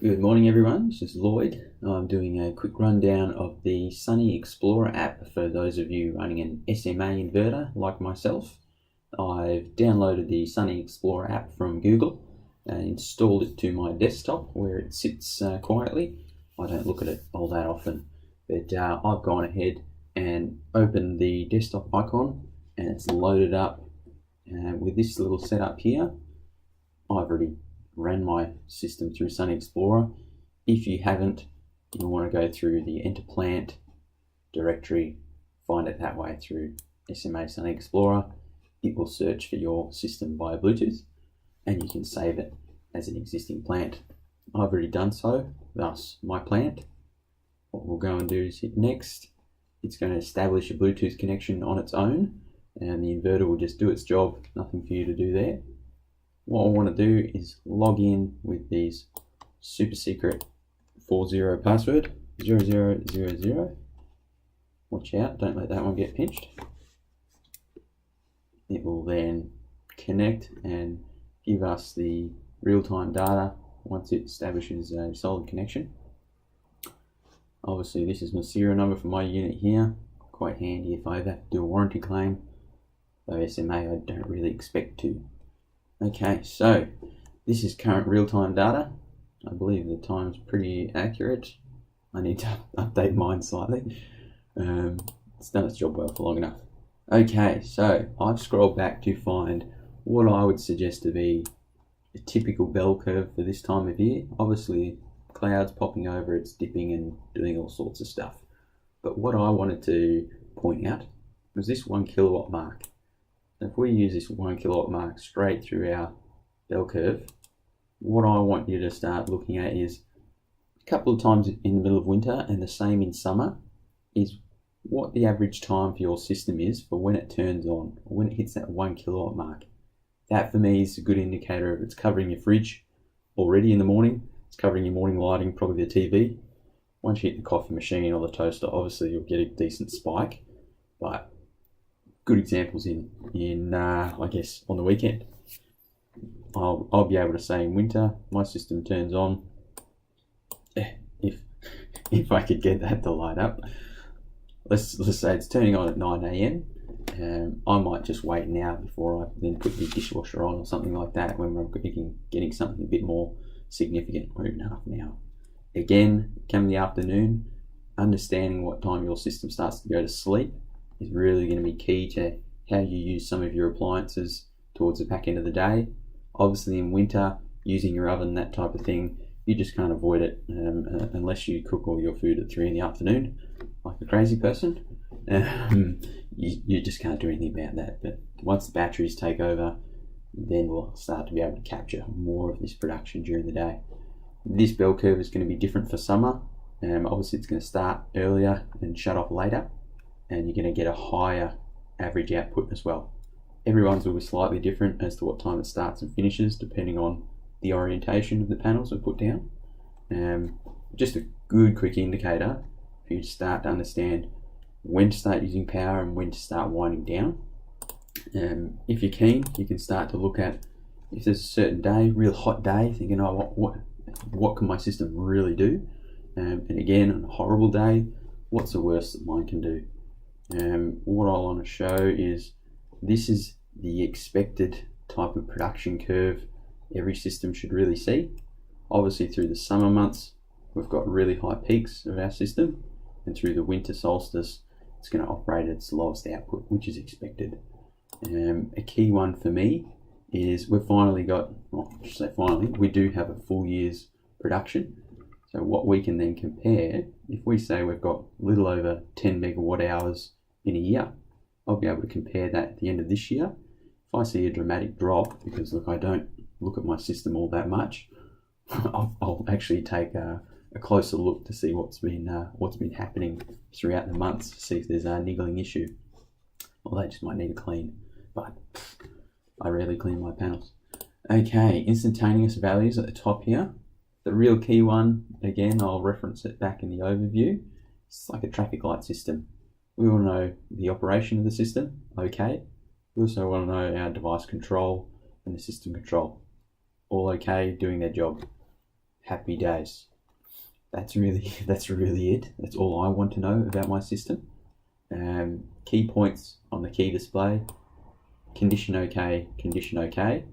Good morning everyone, this is Lloyd. I'm doing a quick rundown of the Sunny Explorer app for those of you running an SMA inverter like myself. I've downloaded the Sunny Explorer app from Google and installed it to my desktop where it sits quietly. I don't look at it all that often, but I've gone ahead and opened the desktop icon and it's loaded up with this little setup here. I've already ran my system through Sunny Explorer. If you haven't, you'll want to go through the Enter Plant directory, find it that way through SMA Sunny Explorer. It will search for your system via Bluetooth and you can save it as an existing plant. I've already done so, thus my plant. What we'll go and do is hit next. It's going to establish a Bluetooth connection on its own and the inverter will just do its job, nothing for you to do there. What I want to do is log in with these super secret 40 password 0000. Watch out, don't let that one get pinched. It will then connect and give us the real-time data once it establishes a solid connection. Obviously this is my serial number for my unit here, quite handy if I ever have to do a warranty claim, though SMA I don't really expect to. Okay, so this is current real-time data. I believe the time's pretty accurate. I need to update mine slightly. It's done its job well for long enough. Okay, so I've scrolled back to find what I would suggest to be a typical bell curve for this time of year. Obviously, clouds popping over, it's dipping and doing all sorts of stuff. But what I wanted to point out was this 1 kilowatt mark. If we use this 1 kilowatt mark straight through our bell curve, what I want you to start looking at is a couple of times in the middle of winter and the same in summer is what the average time for your system is for when it turns on, or when it hits that 1 kilowatt mark. That for me is a good indicator of it's covering your fridge already in the morning, it's covering your morning lighting, probably the TV. Once you hit the coffee machine or the toaster, obviously you'll get a decent spike, but good examples in I guess on the weekend. I'll be able to say in winter my system turns on if I could get that to light up. Let's say it's turning on at 9 AM. I might just wait now before I then put the dishwasher on or something like that when we're getting something a bit more significant. We're in half an hour. Again, come the afternoon, understanding what time your system starts to go to sleep is really going to be key to how you use some of your appliances towards the back end of the day. Obviously in winter, using your oven, that type of thing, you just can't avoid it unless you cook all your food at 3 in the afternoon, like a crazy person. You just can't do anything about that. But once the batteries take over, then we'll start to be able to capture more of this production during the day. This bell curve is going to be different for summer. Obviously it's going to start earlier and shut off later, and you're going to get a higher average output as well. Everyone's will be slightly different as to what time it starts and finishes depending on the orientation of the panels are put down. Just a good quick indicator for you to start to understand when to start using power and when to start winding down. If you're keen, you can start to look at if there's a certain day, real hot day, thinking, oh, what can my system really do? And again, on a horrible day, what's the worst that mine can do? What I want to show is this is the expected type of production curve every system should really see. Obviously through the summer months we've got really high peaks of our system, and through the winter solstice it's going to operate at its lowest output, which is expected. A key one for me is we've finally got, well, I should say finally, we do have a full year's production. So what we can then compare, if we say we've got a little over 10 megawatt hours in a year, I'll be able to compare that at the end of this year. If I see a dramatic drop, because look, I don't look at my system all that much, I'll actually take a closer look to see what's been happening throughout the months, to see if there's a niggling issue. Well, they just might need a clean, but I rarely clean my panels. Okay, instantaneous values at the top here. The real key one, again, I'll reference it back in the overview. It's like a traffic light system. We want to know the operation of the system, okay. We also want to know our device control and the system control. All okay, doing their job. happy days. That's really it. That's all I want to know about my system. Key points on the key display: condition okay, condition okay.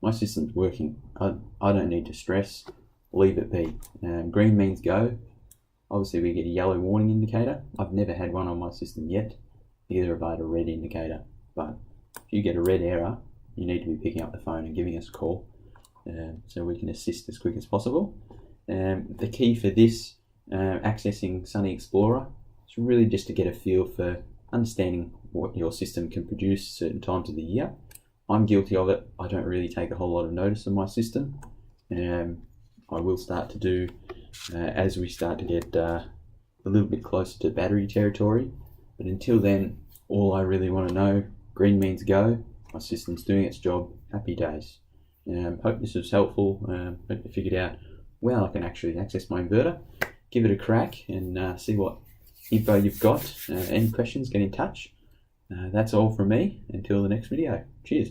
My system's working. I don't need to stress. Leave it be. Green means go. Obviously we get a yellow warning indicator. I've never had one on my system yet. Either have I had a red indicator. But if you get a red error, you need to be picking up the phone and giving us a call, so we can assist as quick as possible. The key for this, accessing Sunny Explorer, is really just to get a feel for understanding what your system can produce certain times of the year. I'm guilty of it. I don't really take a whole lot of notice of my system. I will start to do as we start to get a little bit closer to battery territory. But until then, all I really want to know, green means go. My system's doing its job. Happy days. Hope this was helpful. Hope you figured out, well, I can actually access my inverter. Give it a crack and see what info you've got. Any questions, get in touch. That's all from me. Until the next video. Cheers.